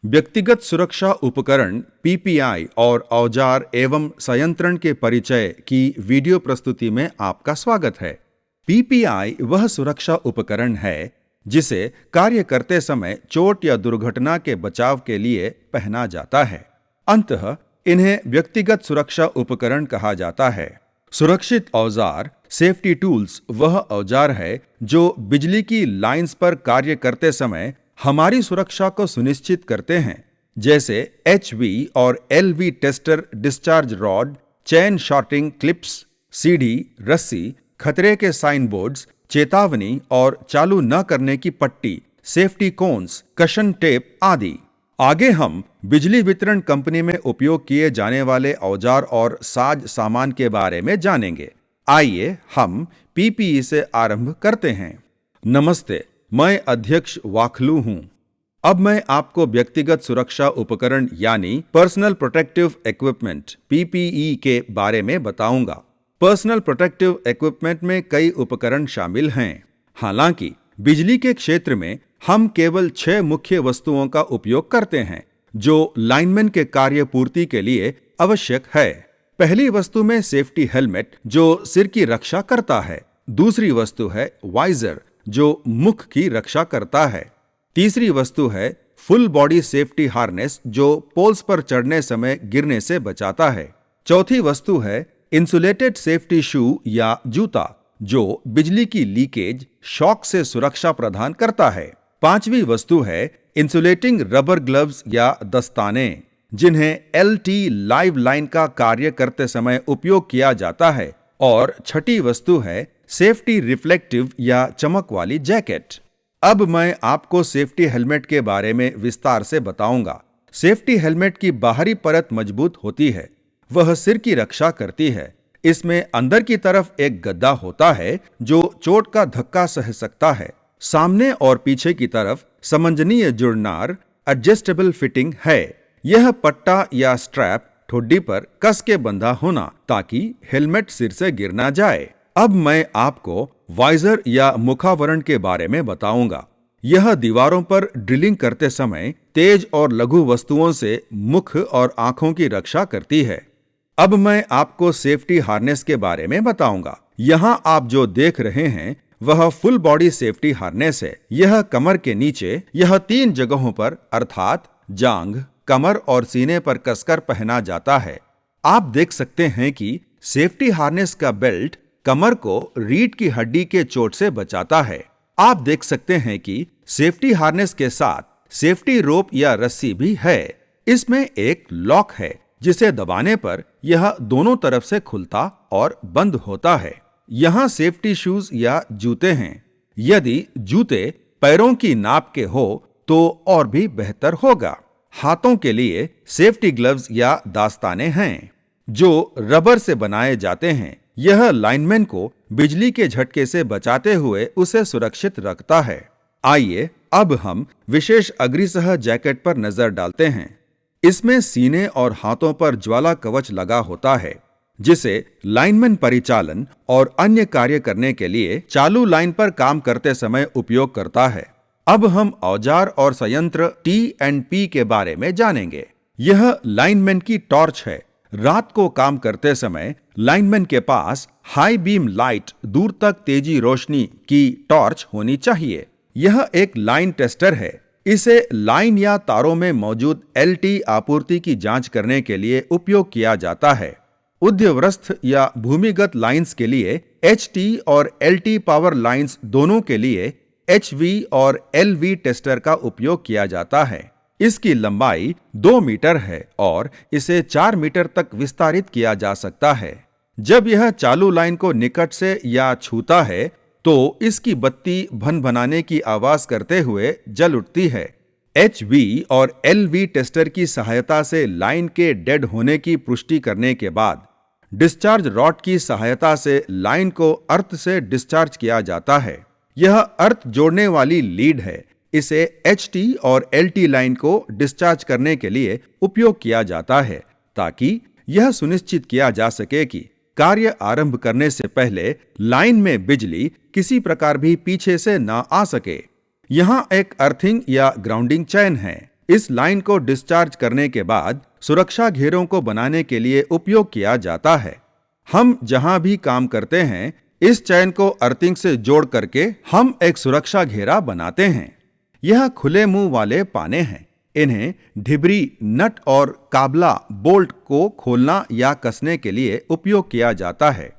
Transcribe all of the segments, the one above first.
व्यक्तिगत सुरक्षा उपकरण पीपीआई और औजार एवं संयंत्रण के परिचय की वीडियो प्रस्तुति में आपका स्वागत है। पीपीआई वह सुरक्षा उपकरण है जिसे कार्य करते समय चोट या दुर्घटना के बचाव के लिए पहना जाता है। अंततः इन्हें व्यक्तिगत सुरक्षा उपकरण कहा जाता है। सुरक्षित औजार सेफ्टी टूल्स वह औजार है जो बिजली की लाइंस पर कार्य करते समय हमारी सुरक्षा को सुनिश्चित करते हैं, जैसे एचवी और LV tester, discharge rod, chain shorting clips, सीढ़ी, रस्सी, खतरे के साइन बोर्ड्स, चेतावनी और चालू न करने की पट्टी, सेफ्टी कोन्स, कशन टेप आदि। आगे हम बिजली वितरण कंपनी में उपयोग किए जाने वाले औजार और साज सामान के बारे में जानेंगे। आइए हम पीपीई से आरंभ करते हैं। नमस्ते, मैं अध्यक्ष वाखलू हूं। अब मैं आपको व्यक्तिगत सुरक्षा उपकरण यानी पर्सनल प्रोटेक्टिव इक्विपमेंट पीपीई के बारे में बताऊंगा। पर्सनल प्रोटेक्टिव इक्विपमेंट में कई उपकरण शामिल हैं। हालांकि बिजली के क्षेत्र में हम केवल 6 मुख्य वस्तुओं का उपयोग करते हैं जो लाइनमैन के कार्य पूर्ति के लिए आवश्यक है। पहली वस्तु में सेफ्टी हेलमेट जो सिर की रक्षा करता है। दूसरी वस्तु है वाइजर जो मुख की रक्षा करता है। तीसरी वस्तु है फुल बॉडी सेफ्टी हार्नेस जो पोल्स पर चढ़ने समय गिरने से बचाता है। चौथी वस्तु है इंसुलेटेड सेफ्टी शू या जूता जो बिजली की लीकेज, शॉक से सुरक्षा प्रदान करता है। पांचवी वस्तु है इंसुलेटिंग रबर ग्लव्स या दस्ताने जिन्हें एलटी लाइव लाइन का कार्य करते समय उपयोग किया जाता है। और छठी वस्तु है सेफ्टी रिफ्लेक्टिव या चमक वाली जैकेट। अब मैं आपको सेफ्टी हेलमेट के बारे में विस्तार से बताऊंगा। सेफ्टी हेलमेट की बाहरी परत मजबूत होती है, वह सिर की रक्षा करती है। इसमें अंदर की तरफ एक गद्दा होता है जो चोट का धक्का सह सकता है। सामने और पीछे की तरफ समंजनीय जुड़नार एडजस्टेबल फिटिंग है। यह पट्टा या स्ट्रैप ठोडी पर कस के बंधा होना ताकि हेलमेट सिर से गिर ना जाए। अब मैं आपको वाइजर या मुखावरण के बारे में बताऊंगा। यह दीवारों पर ड्रिलिंग करते समय तेज और लघु वस्तुओं से मुख और आंखों की रक्षा करती है। अब मैं आपको सेफ्टी हार्नेस के बारे में बताऊंगा। यहां आप जो देख रहे हैं वह फुल बॉडी सेफ्टी हार्नेस है। यह कमर के नीचे, यह 3 जगहों पर अर्थात जांघ, कमर और सीने पर कसकर पहना जाता है। आप देख सकते हैं कि सेफ्टी हार्नेस का बेल्ट कमर को रीढ़ की हड्डी के चोट से बचाता है। आप देख सकते हैं कि सेफ्टी हार्नेस के साथ सेफ्टी रोप या रस्सी भी है। इसमें एक लॉक है जिसे दबाने पर यह दोनों तरफ से खुलता और बंद होता है। यहाँ सेफ्टी शूज या जूते हैं। यदि जूते पैरों की नाप के हो तो और भी बेहतर होगा। हाथों के लिए सेफ्टी ग्लव्स या दास्ताने हैं जो रबर से बनाए जाते हैं। यह लाइनमैन को बिजली के झटके से बचाते हुए उसे सुरक्षित रखता है। आइए अब हम विशेष अग्रिसह जैकेट पर नजर डालते हैं। इसमें सीने और हाथों पर ज्वाला कवच लगा होता है जिसे लाइनमैन परिचालन और अन्य कार्य करने के लिए चालू लाइन पर काम करते समय उपयोग करता है। अब हम औजार और संयंत्र T&P के बारे में जानेंगे। यह लाइनमैन की टॉर्च है। रात को काम करते समय लाइनमैन के पास हाई बीम लाइट, दूर तक तेजी रोशनी की टॉर्च होनी चाहिए। यह एक लाइन टेस्टर है। इसे लाइन या तारों में मौजूद एलटी आपूर्ति की जांच करने के लिए उपयोग किया जाता है। उद्यवस्थ या भूमिगत लाइंस के लिए एचटी और एलटी पावर लाइंस दोनों के लिए एचवी और एलवी टेस्टर का उपयोग किया जाता है। इसकी लंबाई 2 मीटर है और इसे 4 मीटर तक विस्तारित किया जा सकता है। जब यह चालू लाइन को निकट से या छूता है तो इसकी बत्ती भनभनाने की आवाज करते हुए जल उठती है। एचवी और एलवी टेस्टर की सहायता से लाइन के डेड होने की पुष्टि करने के बाद डिस्चार्ज रॉड की सहायता से लाइन को अर्थ से डिस्चार्ज किया जाता है। यह अर्थ जोड़ने वाली लीड है। इसे एचटी और एलटी लाइन को डिस्चार्ज करने के लिए उपयोग किया जाता है ताकि यह सुनिश्चित किया जा सके कि कार्य आरंभ करने से पहले लाइन में बिजली किसी प्रकार भी पीछे से न आ सके। यहाँ एक अर्थिंग या ग्राउंडिंग चैन है। इस लाइन को डिस्चार्ज करने के बाद सुरक्षा घेरों को बनाने के लिए उपयोग किया जाता है। हम जहां भी काम करते हैं, इस चैन को अर्थिंग से जोड़ करके हम एक सुरक्षा घेरा बनाते हैं। यह खुले मुंह वाले पाने हैं। इन्हें ढिबरी, नट और काबला बोल्ट को खोलना या कसने के लिए उपयोग किया जाता है।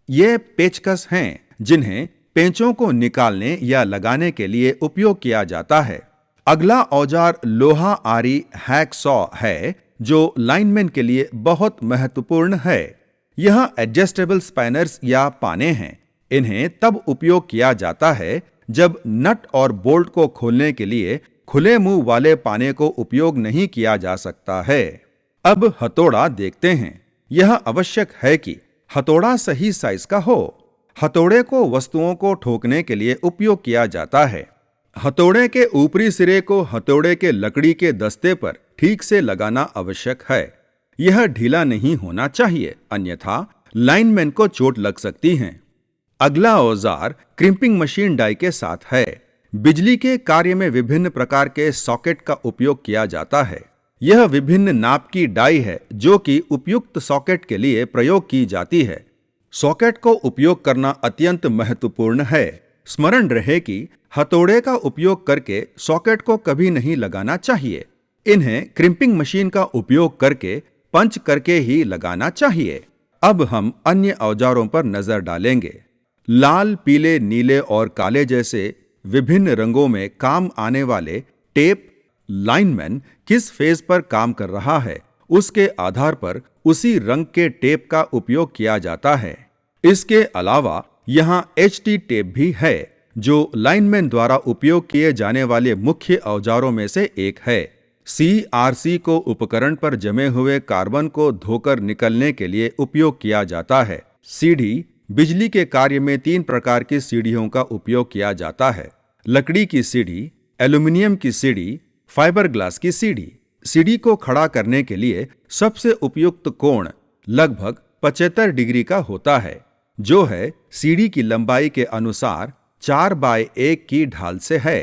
ये पेचकस हैं जिन्हें पेंचों को निकालने या लगाने के लिए उपयोग किया जाता है। अगला औजार लोहा आरी हैक सॉ है, जो लाइनमैन के लिए बहुत महत्वपूर्ण है। यह एडजस्टेबल स्पैनर्स या पाने हैं। इन्हें तब उपयोग किया जाता है जब नट और बोल्ट को खोलने के लिए खुले मुंह वाले पाने को उपयोग नहीं किया जा सकता है। अब हथौड़ा देखते हैं। यह आवश्यक है कि हथौड़ा सही साइज का हो। हथौड़े को वस्तुओं को ठोकने के लिए उपयोग किया जाता है। हथौड़े के ऊपरी सिरे को हथौड़े के लकड़ी के दस्ते पर ठीक से लगाना आवश्यक है। यह ढीला नहीं होना चाहिए, अन्यथा लाइनमैन को चोट लग सकती है। अगला औजार क्रिम्पिंग मशीन डाई के साथ है। बिजली के कार्य में विभिन्न प्रकार के सॉकेट का उपयोग किया जाता है। यह विभिन्न नाप की डाई है जो कि उपयुक्त सॉकेट के लिए प्रयोग की जाती है। सॉकेट को उपयोग करना अत्यंत महत्वपूर्ण है। स्मरण रहे कि हथौड़े का उपयोग करके सॉकेट को कभी नहीं लगाना चाहिए। इन्हें क्रिम्पिंग मशीन का उपयोग करके पंच करके ही लगाना चाहिए। अब हम अन्य औजारों पर नजर डालेंगे। लाल, पीले, नीले और काले जैसे विभिन्न रंगों में काम आने वाले टेप लाइनमैन किस फेज पर काम कर रहा है उसके आधार पर उसी रंग के टेप का उपयोग किया जाता है। इसके अलावा यहाँ HT टेप भी है, जो लाइनमैन द्वारा उपयोग किए जाने वाले मुख्य औजारों में से एक है। CRC को उपकरण पर जमे हुए कार्बन को धोकर निकलने के लिए उपयोग किया जाता है। सीढ़ी, बिजली के कार्य में 3 प्रकार की सीढ़ियों का उपयोग किया जाता है। लकड़ी की सीढ़ी, एल्यूमीनियम की सीढ़ी, फाइबर ग्लास की सीढ़ी। सीढ़ी को खड़ा करने के लिए सबसे उपयुक्त कोण लगभग 75 डिग्री का होता है, जो है सीढ़ी की लंबाई के अनुसार 4/1 की ढाल से है।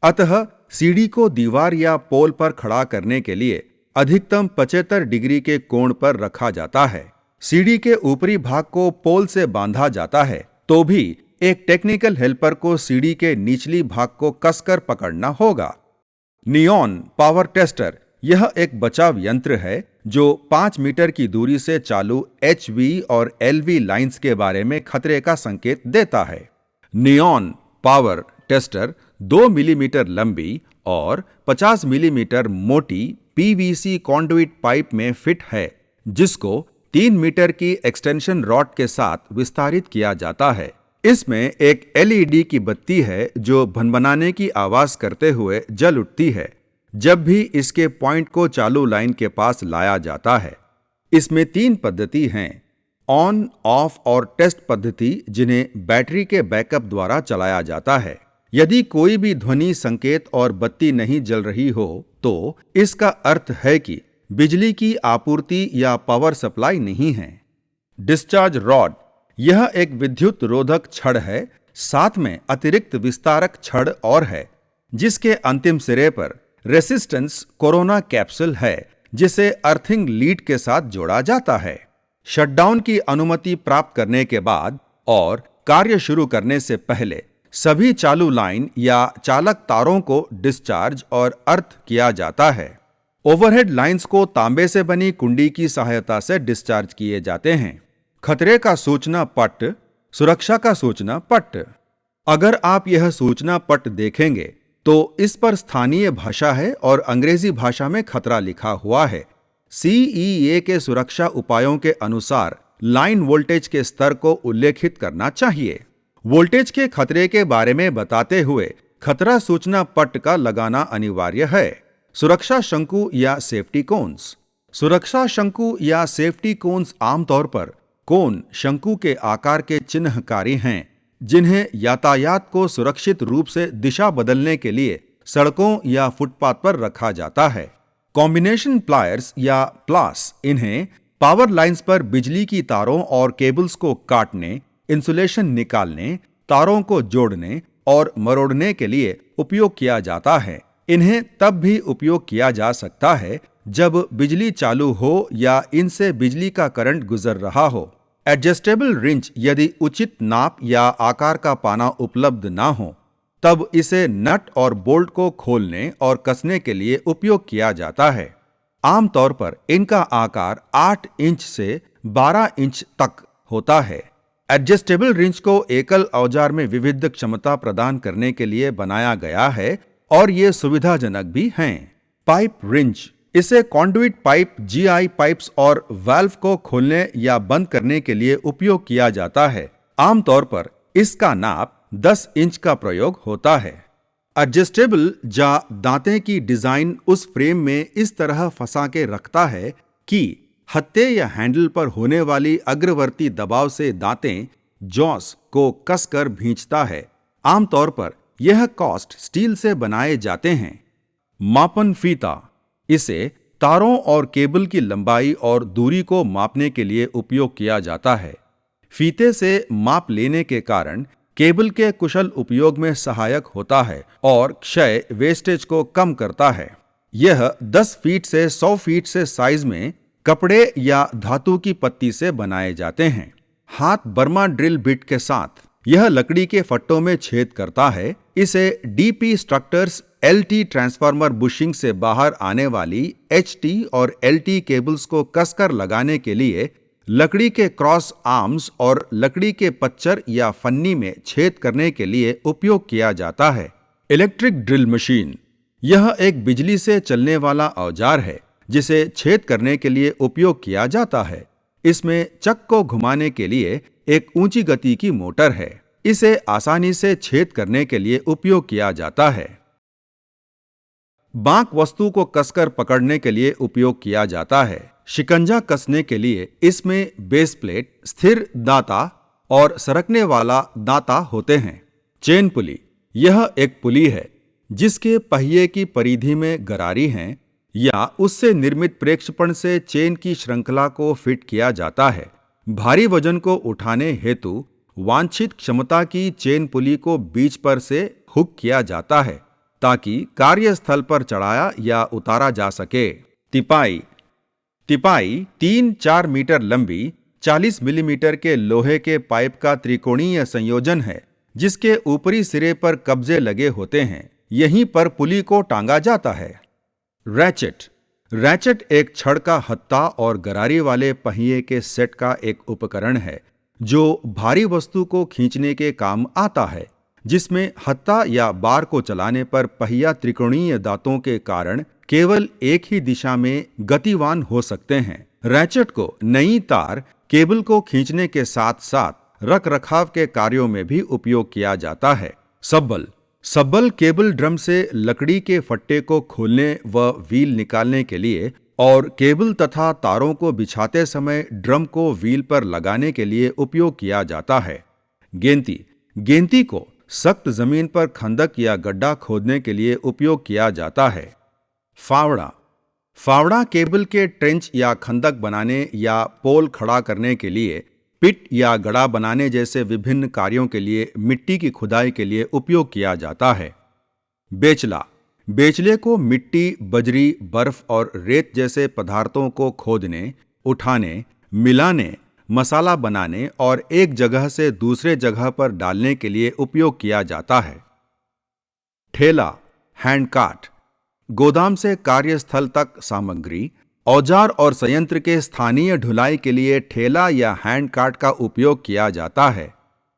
अतः सीढ़ी को दीवार या पोल पर खड़ा करने के लिए अधिकतम 75 डिग्री के कोण पर रखा जाता है। सीढ़ी के ऊपरी भाग को पोल से बांधा जाता है, तो भी एक टेक्निकल हेल्पर को सीढ़ी के निचली भाग को कसकर पकड़ना होगा। नियॉन पावर टेस्टर यह एक बचाव यंत्र है जो 5 मीटर की दूरी से चालू HV और LV लाइंस के बारे में खतरे का संकेत देता है। नियॉन पावर टेस्टर 2 मिलीमीटर लंबी और 50 मिलीमीटर मोटी PVC कॉन्डुइट पाइप में फिट है, जिसको 3 मीटर की एक्सटेंशन रॉड के साथ विस्तारित किया जाता है। इसमें एक LED की बत्ती है जो भनभनाने की आवाज करते हुए जल उठती है जब भी इसके पॉइंट को चालू लाइन के पास लाया जाता है। इसमें 3 पद्धति हैं, ऑन, ऑफ और टेस्ट पद्धति, जिन्हें बैटरी के बैकअप द्वारा चलाया जाता है। यदि कोई भी ध्वनि संकेत और बत्ती नहीं जल रही हो तो इसका अर्थ है कि बिजली की आपूर्ति या पावर सप्लाई नहीं है। डिस्चार्ज रॉड यह एक विद्युत रोधक छड़ है, साथ में अतिरिक्त विस्तारक छड़ और है, जिसके अंतिम सिरे पर रेसिस्टेंस कोरोना कैप्सूल है, जिसे अर्थिंग लीड के साथ जोड़ा जाता है। शटडाउन की अनुमति प्राप्त करने के बाद और कार्य शुरू करने से पहले सभी चालू लाइन या चालक तारों को डिस्चार्ज और अर्थ किया जाता है। ओवरहेड लाइंस को तांबे से बनी कुंडी की सहायता से डिस्चार्ज किए जाते हैं। खतरे का सूचना पट, सुरक्षा का सूचना पट। अगर आप यह सूचना पट देखेंगे तो इस पर स्थानीय भाषा है और अंग्रेजी भाषा में खतरा लिखा हुआ है। CEA के सुरक्षा उपायों के अनुसार लाइन वोल्टेज के स्तर को उल्लेखित करना चाहिए। वोल्टेज के खतरे के बारे में बताते हुए खतरा सूचना पट का लगाना अनिवार्य है। सुरक्षा शंकु या सेफ्टी कोन्स। सुरक्षा शंकु या सेफ्टी कोन्स आमतौर पर कोन शंकु के आकार के चिन्हकारी हैं, जिन्हें यातायात को सुरक्षित रूप से दिशा बदलने के लिए सड़कों या फुटपाथ पर रखा जाता है। कॉम्बिनेशन प्लायर्स या प्लास इन्हें पावर लाइंस पर बिजली की तारों और केबल्स को काटने, इंसुलेशन निकालने, तारों को जोड़ने और मरोड़ने के लिए उपयोग किया जाता है। इन्हें तब भी उपयोग किया जा सकता है जब बिजली चालू हो या इनसे बिजली का करंट गुजर रहा हो। एडजस्टेबल रिंच यदि उचित नाप या आकार का पाना उपलब्ध ना हो, तब इसे नट और बोल्ट को खोलने और कसने के लिए उपयोग किया जाता है। आमतौर पर इनका आकार 8 इंच से 12 इंच तक होता है। एडजस्टेबल रिंच को एकल औजार में विविध क्षमता प्रदान करने के लिए बनाया गया है और ये सुविधाजनक भी हैं। पाइप रिंच, इसे कॉन्डुइट पाइप, जीआई पाइप्स और वाल्व को खोलने या बंद करने के लिए उपयोग किया जाता है। आमतौर पर इसका नाप 10 इंच का प्रयोग होता है। एडजस्टेबल जा दांते की डिजाइन उस फ्रेम में इस तरह फंसा के रखता है कि हत्थे या हैंडल पर होने वाली अग्रवर्ती दबाव से दांतें जॉस को कसकर भींचता है। आमतौर पर यह कास्ट स्टील से बनाए जाते हैं। मापन फीता, इसे तारों और केबल की लंबाई और दूरी को मापने के लिए उपयोग किया जाता है। फीते से माप लेने के कारण केबल के कुशल उपयोग में सहायक होता है और क्षय वेस्टेज को कम करता है। यह 10 फीट से 100 फीट से साइज में कपड़े या धातु की पत्ती से बनाए जाते हैं। हाथ बर्मा ड्रिल बिट के साथ यह लकड़ी के फट्टों में छेद करता है। इसे DP structures LT transformer bushing से बाहर आने वाली एचटी और एलटी केबल्स को कसकर लगाने के लिए लकड़ी के क्रॉस आर्म्स और लकड़ी के पच्चर या फन्नी में छेद करने के लिए उपयोग किया जाता है। इलेक्ट्रिक ड्रिल मशीन, यह एक बिजली से चलने वाला औजार है जिसे छेद करने के लिए उपयोग किया जाता है। इसमें चक को घुमाने के लिए एक ऊंची गति की मोटर है। इसे आसानी से छेद करने के लिए उपयोग किया जाता है। बांक वस्तु को कसकर पकड़ने के लिए उपयोग किया जाता है। शिकंजा कसने के लिए इसमें बेस प्लेट, स्थिर दांता और सरकने वाला दांता होते हैं। चेन पुली, यह एक पुली है जिसके पहिए की परिधि में गरारी हैं या उससे निर्मित प्रेक्षपण से चेन की श्रृंखला को फिट किया जाता है। भारी वजन को उठाने हेतु वांछित क्षमता की चेन पुली को बीच पर से हुक किया जाता है ताकि कार्यस्थल पर चढ़ाया या उतारा जा सके। तिपाई, तिपाई 3-4 मीटर लंबी 40 मिलीमीटर के लोहे के पाइप का त्रिकोणीय संयोजन है जिसके ऊपरी सिरे पर कब्जे लगे होते हैं। यहीं पर पुली को टांगा जाता है। रैचेट, रैचेट एक छड़ का हत्था और गरारी वाले पहिए के सेट का एक उपकरण है जो भारी वस्तु को खींचने के काम आता है, जिसमें हत्था या बार को चलाने पर पहिया त्रिकोणीय दांतों के कारण केवल एक ही दिशा में गतिवान हो सकते हैं। रैचेट को नई तार केबल को खींचने के साथ साथ रख रखाव के कार्यों में भी उपयोग किया जाता है। सब्बल, सब्बल केबल ड्रम से लकड़ी के फट्टे को खोलने व व्हील निकालने के लिए और केबल तथा तारों को बिछाते समय ड्रम को व्हील पर लगाने के लिए उपयोग किया जाता है। गेंती, गेंती को सख्त जमीन पर खंदक या गड्ढा खोदने के लिए उपयोग किया जाता है। फावड़ा, फावड़ा केबल के ट्रेंच या खंदक बनाने या पोल खड़ा करने के लिए, पिट या गड़ा बनाने जैसे विभिन्न कार्यों के लिए मिट्टी की खुदाई के लिए उपयोग किया जाता है। बेचला, बेचले को मिट्टी, बजरी, बर्फ और रेत जैसे पदार्थों को खोदने, उठाने, मिलाने, मसाला बनाने और एक जगह से दूसरे जगह पर डालने के लिए उपयोग किया जाता है। ठेला, हैंड कार्ट, गोदाम से कार्यस्थल तक सामग्री, औजार और संयंत्र के स्थानीय ढुलाई के लिए ठेला या हैंड कार्ट का उपयोग किया जाता है।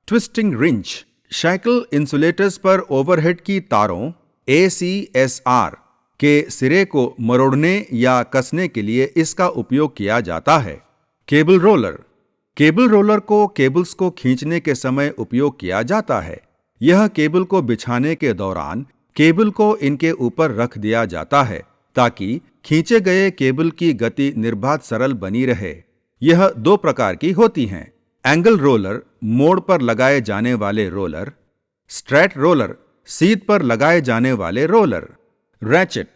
ट्विस्टिंग रिंच, साइकिल इंसुलेटर्स पर ओवरहेड की तारों ACSR के सिरे को मरोड़ने या कसने के लिए इसका उपयोग किया जाता है। केबल रोलर, केबल रोलर को केबल्स को खींचने के समय उपयोग किया जाता है। यह केबल को बिछाने के दौरान केबल को इनके ऊपर रख दिया जाता है ताकि खींचे गए केबल की गति निर्बाध सरल बनी रहे। यह 2 प्रकार की होती हैं: एंगल रोलर, मोड़ पर लगाए जाने वाले रोलर; स्ट्रेट रोलर, सीध पर लगाए जाने वाले रोलर। रैचेट,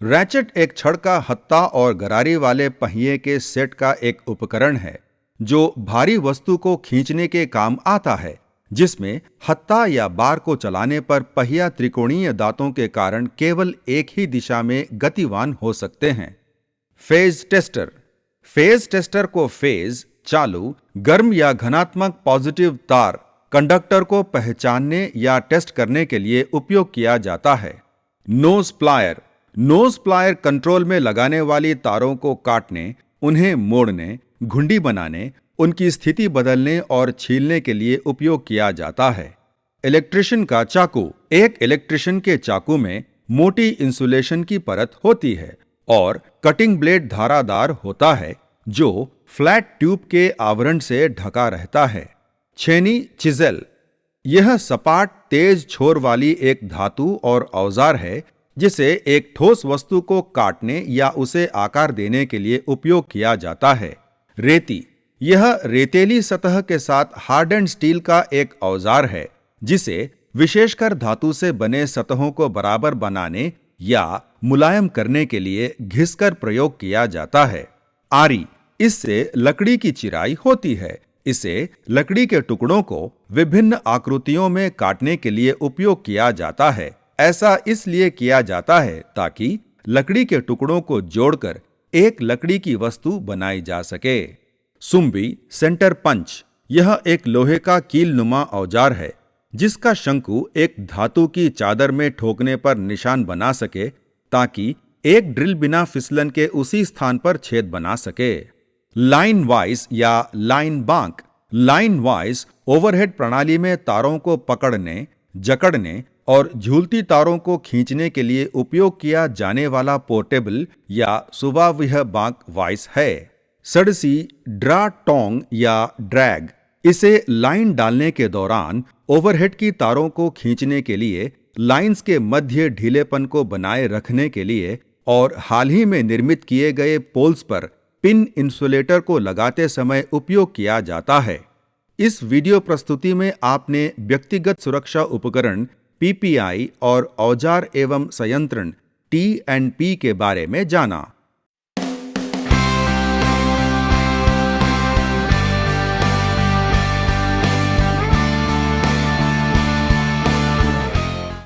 रैचेट एक छड़ का हत्था और गरारी वाले पहिए के सेट का एक उपकरण है जो भारी वस्तु को खींचने के काम आता है, जिसमें हत्था या बार को चलाने पर पहिया त्रिकोणीय दांतों के कारण केवल एक ही दिशा में गतिवान हो सकते हैं। Phase tester. फेज टेस्टर को फेज, चालू, गर्म या घनात्मक पॉजिटिव तार कंडक्टर को पहचानने या टेस्ट करने के लिए उपयोग किया जाता है। Knows plier. Knows plier control में लगाने वाली तारों को काटने, उन्हें मोड़ने, घुंडी बनाने, उनकी स्थिति बदलने और छीलने के लिए उपयोग किया जाता है। इलेक्ट्रिशियन का चाकू। एक इलेक्ट्रिशियन के चाकू में मोटी इंसुलेशन की परत होती है और कटिंग ब्लेड धारादार होता है जो फ्लैट ट्यूब के आवरण से ढका रहता है। छेनी, चिज़ल। यह सपाट, तेज छोर वाली एक धातु और औजार है जिसे एक ठोस वस्तु को काटने या उसे आकार देने के लिए उपयोग किया जाता है। रेती। यह रेतीली सतह के साथ हार्डन्ड स्टील का एक औजार है जिसे विशेषकर धातु से बने सतहों को बराबर बनाने या मुलायम करने के लिए घिसकर प्रयोग किया जाता है। आरी। इससे लकड़ी की चिराई होती है। इसे लकड़ी के टुकड़ों को विभिन्न आकृतियों में काटने के लिए उपयोग किया जाता है। ऐसा इसलिए किया जाता है ताकि लकड़ी के टुकड़ों को जोड़कर एक लकड़ी की वस्तु बनाई जा सके। सुम्बी, सेंटर पंच। यह एक लोहे का कीलनुमा औजार है जिसका शंकु एक धातु की चादर में ठोकने पर निशान बना सके ताकि एक ड्रिल बिना फिसलन के उसी स्थान पर छेद बना सके। लाइन वाइस या लाइन बांक। लाइन वाइस ओवरहेड प्रणाली में तारों को पकड़ने, जकड़ने और झूलती तारों को खींचने के लिए उपयोग किया जाने वाला पोर्टेबल या सुवाविह बांक वाइस है। सड़सी, ड्रा टोंग या ड्रैग। इसे लाइन डालने के दौरान ओवरहेड की तारों को खींचने के लिए, लाइंस के मध्य ढीलेपन को बनाए रखने के लिए और हाल ही में निर्मित किए गए पोल्स पर पिन इंसुलेटर को लगाते समय उपयोग किया जाता है। इस वीडियो प्रस्तुति में आपने व्यक्तिगत सुरक्षा उपकरण पीपीआई और औजार एवं संयंत्रण T&P के बारे में जाना।